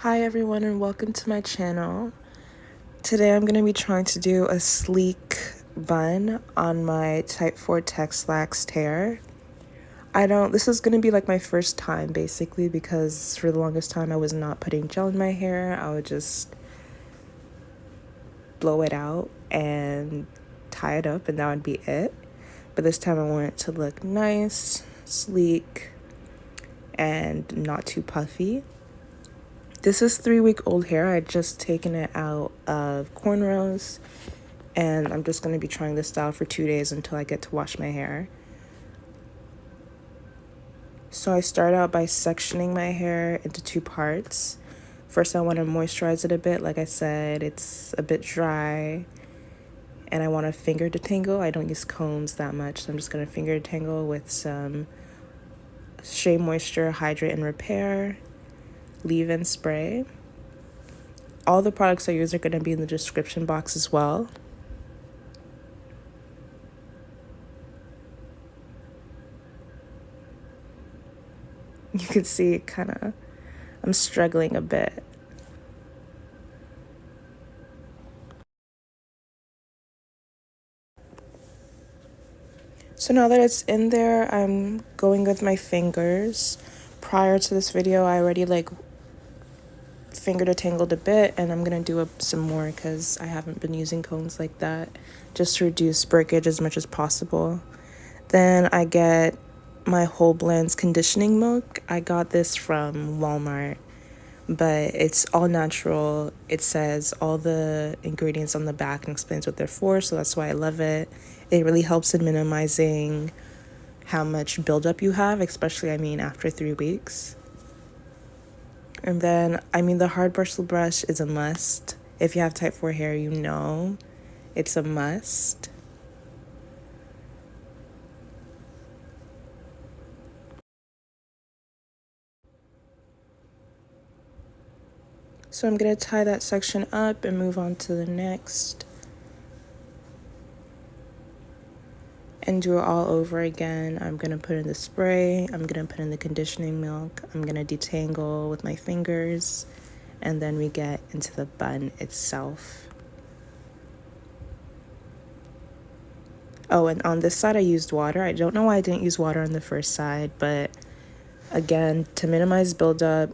Hi everyone and welcome to my channel. Today I'm going to be trying to do a sleek bun on my type 4 Texlaxed hair. This is going to be like my first time basically because for the longest time I was not putting gel in my hair. I would just blow it out and tie it up and that would be it. But this time I want it to look nice, sleek, and not too puffy. This is 3-week-old hair. I just taken it out of cornrows and I'm just going to be trying this style for 2 days until I get to wash my hair. So I start out by sectioning my hair into 2 parts. First I want to moisturize it a bit. Like I said, it's a bit dry and I want to finger detangle. I don't use combs that much, so I'm just going to finger detangle with some Shea Moisture Hydrate and Repair leave-in spray. All the products I use are going to be in the description box as well. You can see I'm struggling a bit. So now that it's in there, I'm going with my fingers. Prior to this video, I already finger detangled a bit, and I'm gonna do some more because I haven't been using combs like that, just to reduce breakage as much as possible. Then I get my Whole Blends conditioning milk. I got this from Walmart, but it's all natural. It says all the ingredients on the back and explains what they're for, so that's why I love it. It really helps in minimizing how much buildup you have, especially, after 3 weeks. And then, the hard bristle brush is a must. If you have type 4 hair, you know it's a must. So I'm going to tie that section up and move on to the next. And do it all over again. I'm going to put in the spray. I'm going to put in the conditioning milk. I'm going to detangle with my fingers. And then we get into the bun itself. Oh, and on this side I used water. I don't know why I didn't use water on the first side, but again, to minimize buildup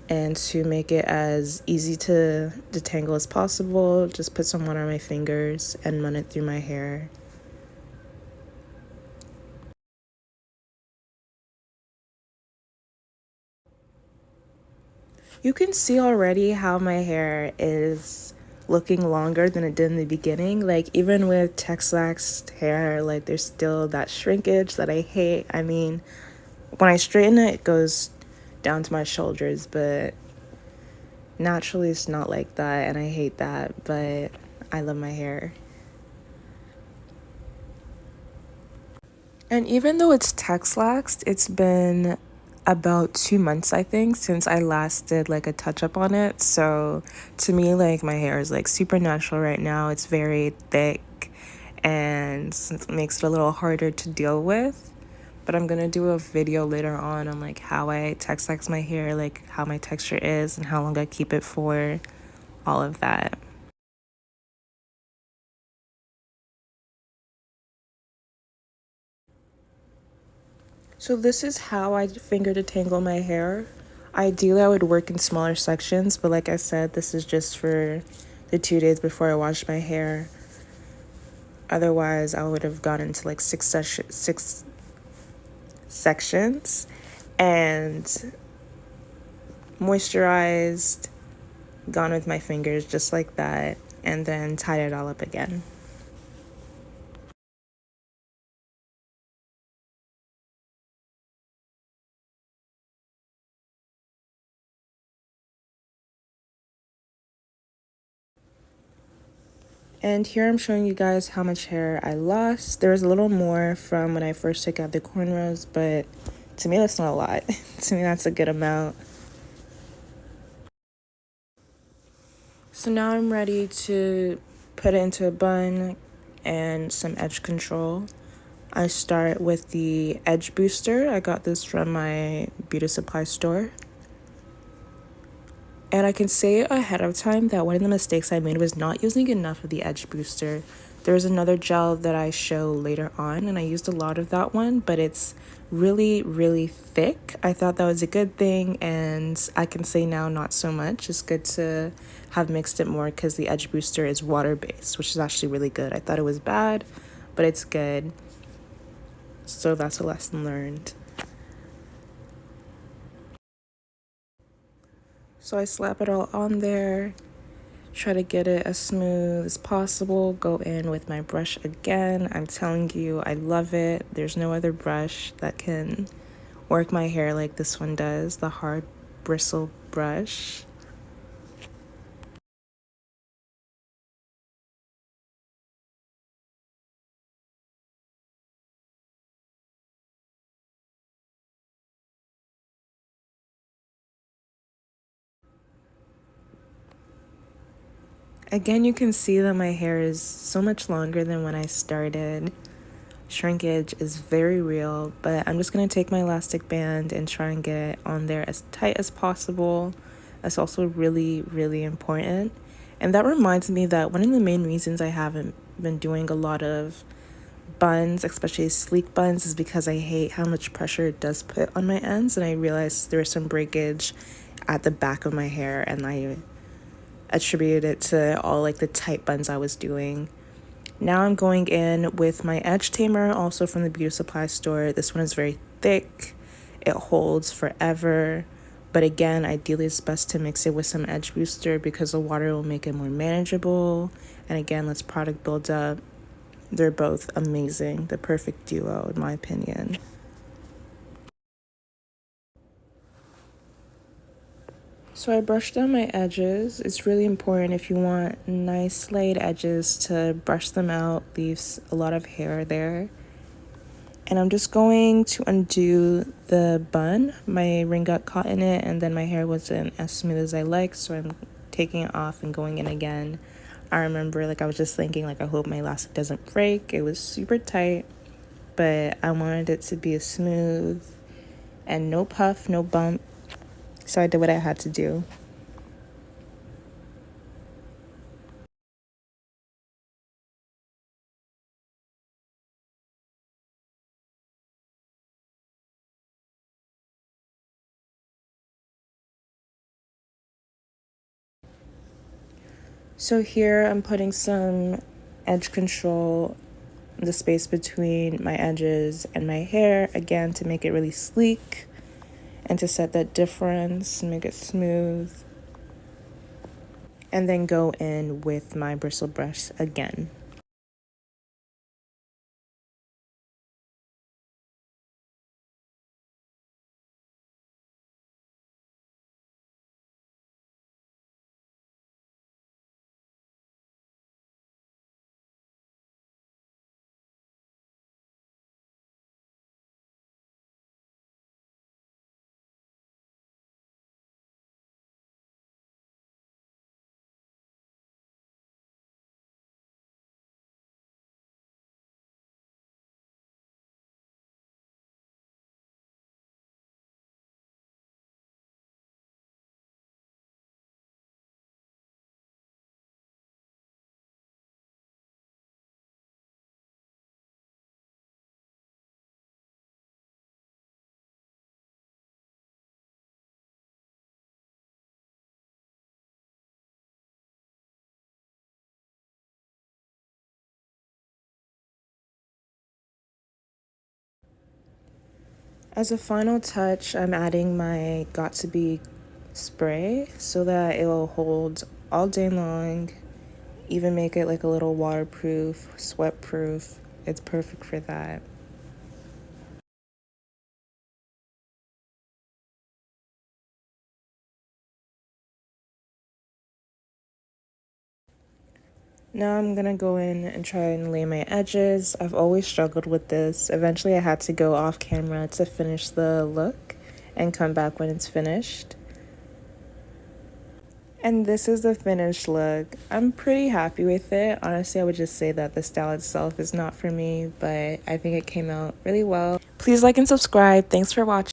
and to make it as easy to detangle as possible, just put some water on my fingers and run it through my hair. You can see already how my hair is looking longer than it did in the beginning. Like, even with Texlaxed hair, there's still that shrinkage that I hate. When I straighten it, it goes down to my shoulders, but naturally it's not like that, and I hate that, but I love my hair. And even though it's Texlaxed, it's been about 2 months, I think, since I last did a touch-up on it. So to me, my hair is super natural right now. It's very thick and it makes it a little harder to deal with. But I'm gonna do a video later on how I Texlax my hair, how my texture is and how long I keep it for, all of that. So this is how I finger detangle my hair. Ideally, I would work in smaller sections, but like I said, this is just for the 2 days before I wash my hair. Otherwise, I would have gone into 6 sections and moisturized, gone with my fingers just like that, and then tied it all up again. And here I'm showing you guys how much hair I lost. There was a little more from when I first took out the cornrows, but to me that's not a lot. To me that's a good amount. So now I'm ready to put it into a bun and some edge control. I start with the edge booster. I got this from my beauty supply store. And I can say ahead of time that one of the mistakes I made was not using enough of the edge booster. There's another gel that I show later on, and I used a lot of that one, but it's really, really thick. I thought that was a good thing, and I can say now not so much. It's good to have mixed it more because the edge booster is water-based, which is actually really good. I thought it was bad, but it's good. So that's a lesson learned. So I slap it all on there, try to get it as smooth as possible, go in with my brush again. I'm telling you, I love it. There's no other brush that can work my hair like this one does, the hard bristle brush. Again, you can see that my hair is so much longer than when I started. Shrinkage is very real, but I'm just going to take my elastic band and try and get it on there as tight as possible. That's also really, really important. And that reminds me that one of the main reasons I haven't been doing a lot of buns, especially sleek buns, is because I hate how much pressure it does put on my ends. And I realized there was some breakage at the back of my hair, and I attributed it to all like the tight buns I was doing. Now I'm going in with my edge tamer, also from the beauty supply store. This one is very thick. It holds forever. But again, ideally it's best to mix it with some edge booster because the water will make it more manageable. And again, let's product build up. They're both amazing. The perfect duo, in my opinion. So I brushed down my edges. It's really important if you want nice laid edges to brush them out, leaves a lot of hair there. And I'm just going to undo the bun. My ring got caught in it and then my hair wasn't as smooth as I liked, so I'm taking it off and going in again. I remember I was just thinking I hope my elastic doesn't break. It was super tight, but I wanted it to be smooth and no puff, no bump. So I did what I had to do. So here I'm putting some edge control, the space between my edges and my hair, again to make it really sleek and to set that difference, make it smooth. And then go in with my bristle brush again. As a final touch, I'm adding my Got To Be spray so that it will hold all day long, even make it a little waterproof, sweat proof. It's perfect for that. Now I'm gonna go in and try and lay my edges. I've always struggled with this. Eventually I had to go off camera to finish the look and come back when it's finished. And this is the finished look. I'm pretty happy with it. Honestly, I would just say that the style itself is not for me, but I think it came out really well. Please like and subscribe. Thanks for watching.